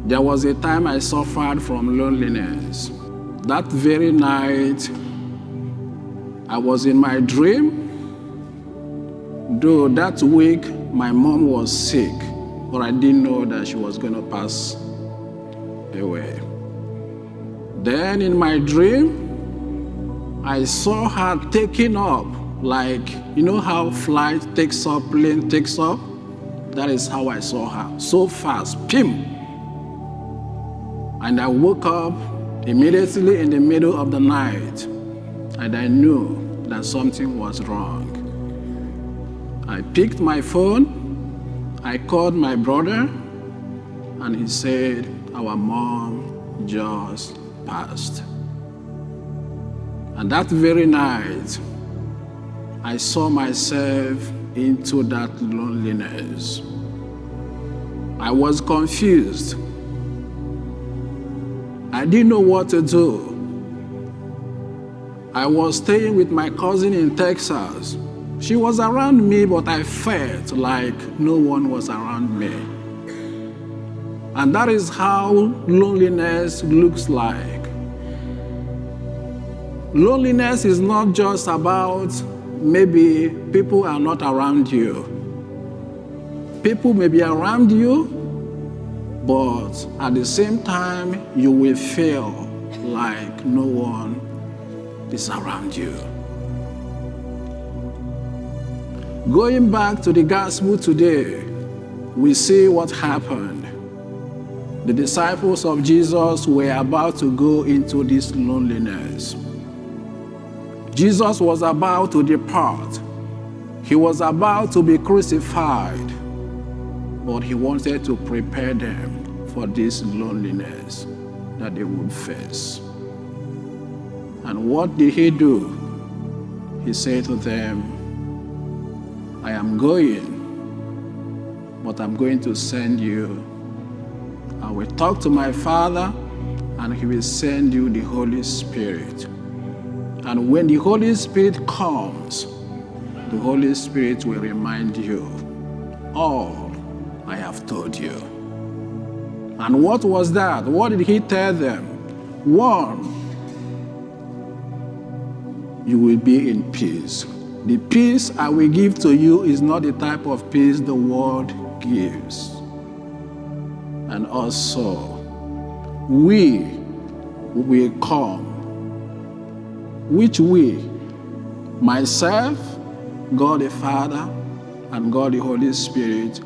There was a time I suffered from loneliness. That very night, I was in my dream. Though that week, my mom was sick, but I didn't know that she was going to pass away. Then in my dream, I saw her taking up, like, you know how flight takes up, plane takes up? That is how I saw her, so fast, pim. And I woke up immediately in the middle of the night, and I knew that something was wrong. I picked my phone, I called my brother, and he said, our mom just passed. And that very night, I saw myself into that loneliness. I was confused. I didn't know what to do. I was staying with my cousin in Texas. She was around me, but I felt like no one was around me. And that is how loneliness looks like. Loneliness is not just about maybe people are not around you. People may be around you, but at the same time, you will feel like no one is around you. Going back to the gospel today, we see what happened. The disciples of Jesus were about to go into this loneliness. Jesus was about to depart. He was about to be crucified, but he wanted to prepare them for this loneliness that they would face. And what did he do? He said to them, I am going, but I'm going to send you. I will talk to my Father, and he will send you the Holy Spirit. And when the Holy Spirit comes, the Holy Spirit will remind you all I have told you. And what was that? What did he tell them? One, you will be in peace. The peace I will give to you is not the type of peace the world gives. And also, we will come. Which we? Myself, God the Father, and God the Holy Spirit,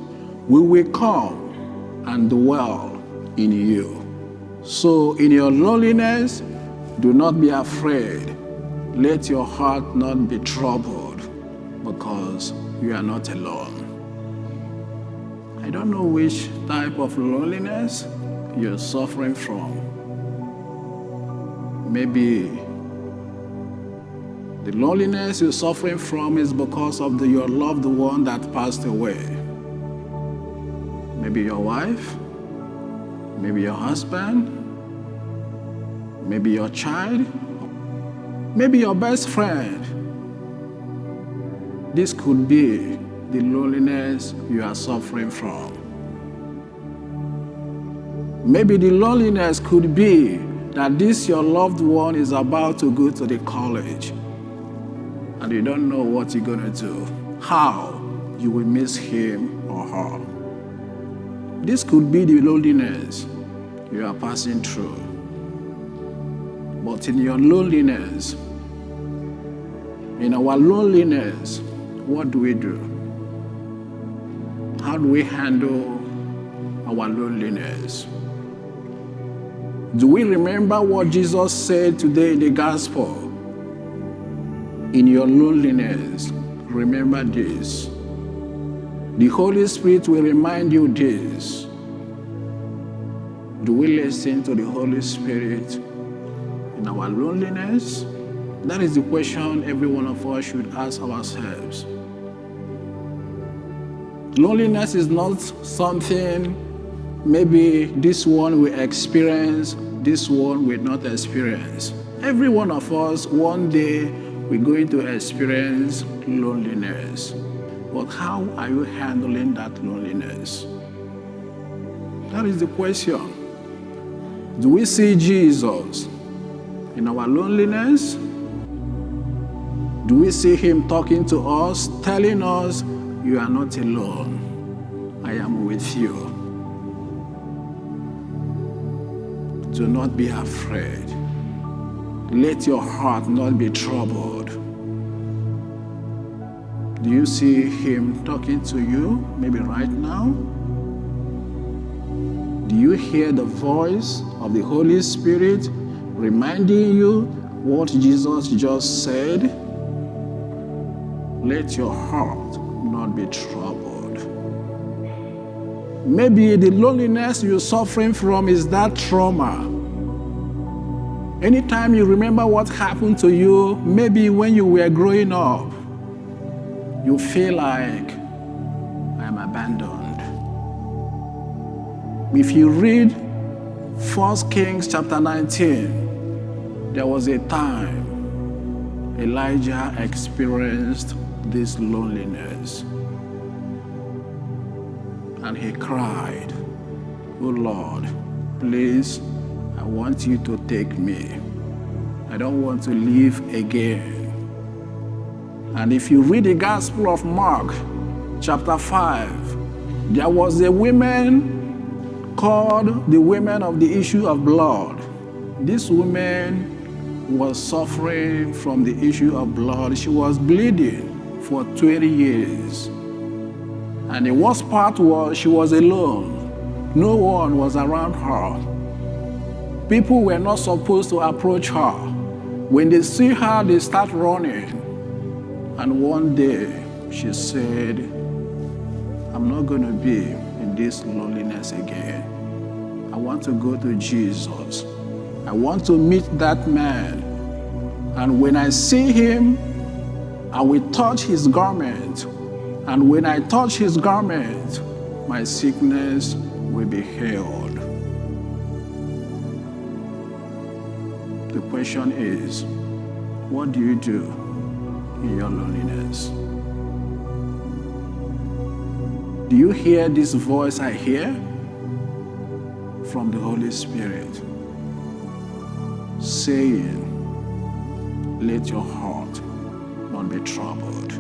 we will come and dwell in you. So in your loneliness, do not be afraid. Let your heart not be troubled, because you are not alone. I don't know which type of loneliness you're suffering from. Maybe the loneliness you're suffering from is because of your loved one that passed away. Maybe your wife, maybe your husband, maybe your child, maybe your best friend. This could be the loneliness you are suffering from. Maybe the loneliness could be that this your loved one is about to go to the college and you don't know what you're going to do, how you will miss him or her. This could be the loneliness you are passing through. But in your loneliness, in our loneliness, what do we do? How do we handle our loneliness? Do we remember what Jesus said today in the gospel? In your loneliness, remember this. The Holy Spirit will remind you this. Do we listen to the Holy Spirit in our loneliness? That is the question every one of us should ask ourselves. Loneliness is not something maybe this one will experience, this one will not experience. Every one of us, one day, we're going to experience loneliness. But how are you handling that loneliness? That is the question. Do we see Jesus in our loneliness? Do we see him talking to us, telling us, you are not alone, I am with you. Do not be afraid. Let your heart not be troubled. Do you see him talking to you, maybe right now? Do you hear the voice of the Holy Spirit reminding you what Jesus just said? Let your heart not be troubled. Maybe the loneliness you're suffering from is that trauma. Anytime you remember what happened to you, maybe when you were growing up, you feel like, I'm abandoned. If you read 1 Kings chapter 19, there was a time Elijah experienced this loneliness. And he cried, oh Lord, please, I want you to take me. I don't want to live again. And if you read the Gospel of Mark, chapter 5, there was a woman called the woman of the issue of blood. This woman was suffering from the issue of blood. She was bleeding for 20 years. And the worst part was she was alone. No one was around her. People were not supposed to approach her. When they see her, they start running. And one day, she said, I'm not going to be in this loneliness again. I want to go to Jesus. I want to meet that man. And when I see him, I will touch his garment. And when I touch his garment, my sickness will be healed. The question is, what do you do in your loneliness? Do you hear this voice I hear? From the Holy Spirit, saying, let your heart not be troubled.